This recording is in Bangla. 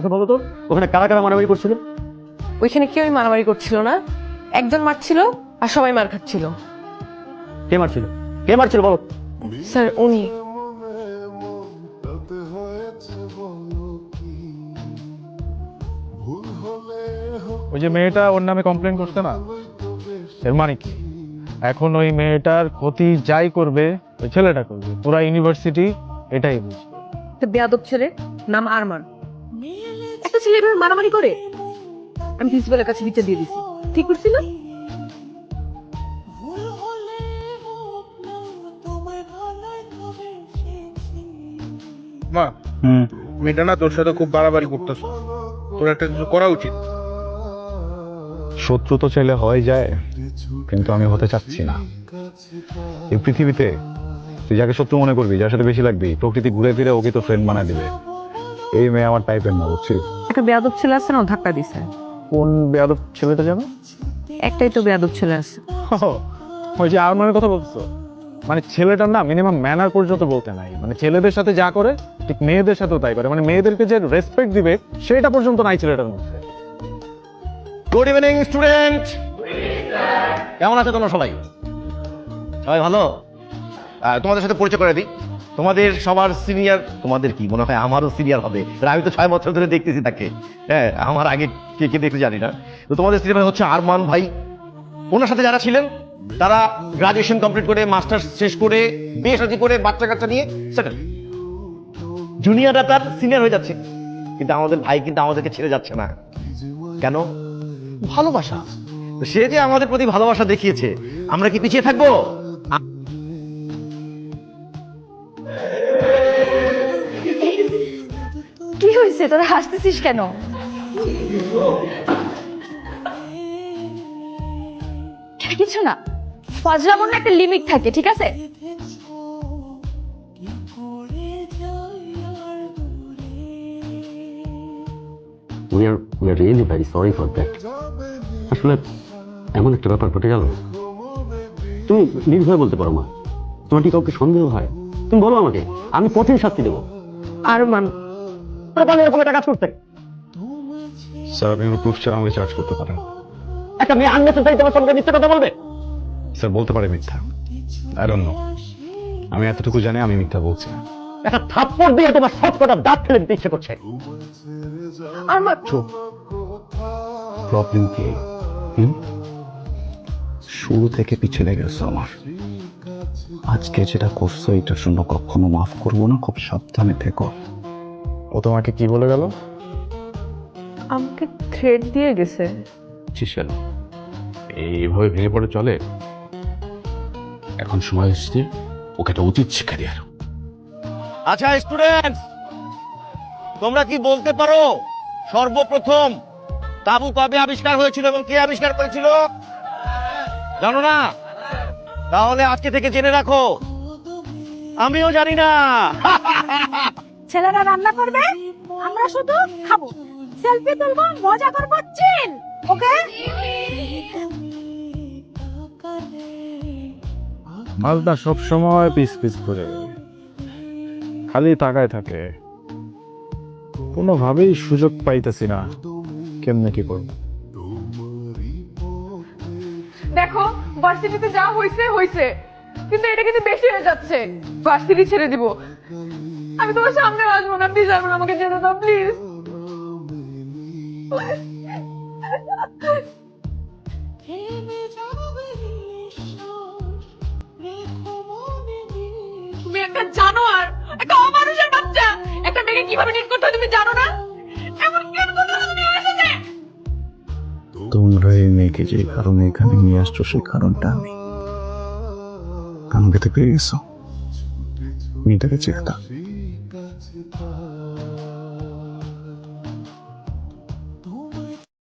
আচ্ছা বলো তো, ওখানে কারা কারা মারামারি করছিল? ওইখানে কেউই মারামারি করছিল না, একজন মারছিল আর সবাই মার খাচ্ছিল। কে মারছিল? কে মারছিল বলো? স্যার উনি। ওই যে মেয়েটা ওর নামে কমপ্লেন করছে না, এর মানে কি এখন ওই মেয়েটার ক্ষতি যাই করবে ওই ছেলেটা করবে, পুরা ইউনিভার্সিটি এটাই বুঝবে। একটা বেয়াদব ছেলে, নাম আরমান। একটা ছেলে এভাবে মারামারি করে? আমি প্রিন্সিপালের কাছে বিচার দিয়ে দিছি। ঠিক করছি না? মা, মেয়েটা না তোর সাথে খুব বাড়াবাড়ি করতেছে, তোর একটা কিছু করা উচিত। শত্রু তো চাইলে হয় যায়, কিন্তু আমি হতে চাচ্ছি না। এই পৃথিবীতে তুই যাকে শত্রু মনে করবি, যার সাথে বেশি লাগবি, প্রকৃতি ঘুরে ফিরে ওকে তো ফ্রেন্ড বানায় দিবে। এই মেয়ে আমার টাইপের না, বুঝছিস? একটা বেয়াদব ছেলে আছে না, ও ধাক্কা দিছে। কোন বেয়াদব ছেলেটা জানো? একটাই তো বেয়াদব ছেলে আছে। ওই যে আরমানের কথা বলছো, মানে ছেলেটার না মিনিমাম ম্যানার পর্যন্ত বলতে নাই, মানে ছেলেদের সাথে যা করে ঠিক মেয়েদের সাথেও তাই করে, মানে মেয়েদেরকে যে রেসপেক্ট দিবে সেটা পর্যন্ত নাই ছেলেটার মধ্যে। গুড ইভিনিং স্টুডেন্ট, কেমন আছো তোমরা সবাই? সবাই ভালো? তোমাদের সাথে পরিচয় করে দিই। তোমাদের সবার সিনিয়র, তোমাদের কি মনে হয় আমারও সিনিয়র হবে, আমি তো 6 বছর ধরে দেখতেছি তাকে। হ্যাঁ, আমার আগে কে কে দেখতে জানি না। তো তোমাদের সিনিয়র হচ্ছে আরমান ভাই। ওনার সাথে যারা ছিলেন তারা গ্রাজুয়েশন কমপ্লিট করে, মাস্টার্স শেষ করে, বিয়ে শাদী করে, বাচ্চা কাচ্চা নিয়ে সেটেল। জুনিয়ররা তার সিনিয়র হয়ে যাচ্ছে, কিন্তু আমাদের ভাই কিন্তু আমাদেরকে ছেড়ে যাচ্ছে না। কেন? ভালোবাসা। তো সে যে আমাদের প্রতি ভালোবাসা দেখিয়েছে, আমরা কি পিছিয়ে থাকবো? কি হয়েছে, তোরা হাসতেছিস কেন? কিছু না, ফজলামনের একটা লিমিট থাকে, ঠিক আছে? we are really very sorry for that. আসলে এমন একটা ব্যাপার ঘটে গেল। তুমি নির্ভয়ে বলতে পারো মা, তোমার কি কাউকে সন্দেহ হয় তুমি বলো আমাকে, আমি কঠিন শাস্তি দেবো। আরমান এরকম একটা কাজ করতে স্যার আপনি প্রুফ ছাড়া আমাকে চার্জ করতে পারেন। একটা মেয়ে আননেসেসারি তোমার সঙ্গে মিথ্যা কথা বলবে? স্যার বলতে পারে মিথ্যা, আই ডোন্ট নো। আমি এতটুকু জানি আমি মিথ্যা বলছি না। একটা থাপ্পড় দিয়ে তোমার সব কটা দাঁত ফেলে দিতে ইচ্ছে করছে। আরমান চুপ। প্রবলেম কি? শুরু থেকে পিছনে গেছো আমার, আজকে যেটা করছো এটার জন্য কখনো মাফ করবো না, খুব সাবধানে থেকো। ও তোমাকে কি বলে গেল? আমাকে থ্রেড দিয়ে গেছে। চিশাল এইভাবে ভেঙে পড়ে চলে? এখন সময় এসেছে ওকে একটা উচিত শিক্ষা দেওয়ার। আচ্ছা স্টুডেন্টস, তোমরা কি বলতে পারো সর্বপ্রথম তাবু কবে আবিষ্কার হয়েছিল এবং কে আবিষ্কার করেছিল? জানো না? তাহলে আজকে থেকে জেনে রাখো, আমিও জানি না। ছেলেরা রান্না করবে, আমরা শুধু খাবো, সেলফি তুলবো, মজা করবো, চিল। ওকে? মালদা সব সময় পিস পিস করে খালি তাকায় থাকে, কোনোভাবেই সুযোগ পাইতেছি না কেমনে কি করব। দেখো, ভার্সিটিতে যা হইছে হইছে, কিন্তু এটা কিন্তু বেশি হয়ে যাচ্ছে। ভার্সিটি ছেড়ে দিব, আমি তোমার সামনে আসবো না। প্লিজ আরমান, আমাকে যেতে দাও প্লিজ। তুমি একটা জানোয়ার, একটা অমানুষের বাচ্চা। একটা মেয়েকে কিভাবে ট্রিট করতে হয় তুমি জানো না? এমন কেন করতে তুমি আমার সাথে? তোমরা এই মেয়েকে যে কারণে এখানে নিয়ে আসছো সেই কারণটা আমি আমাকে তো পেয়ে গেছো। মেয়েটাকে চেয়ে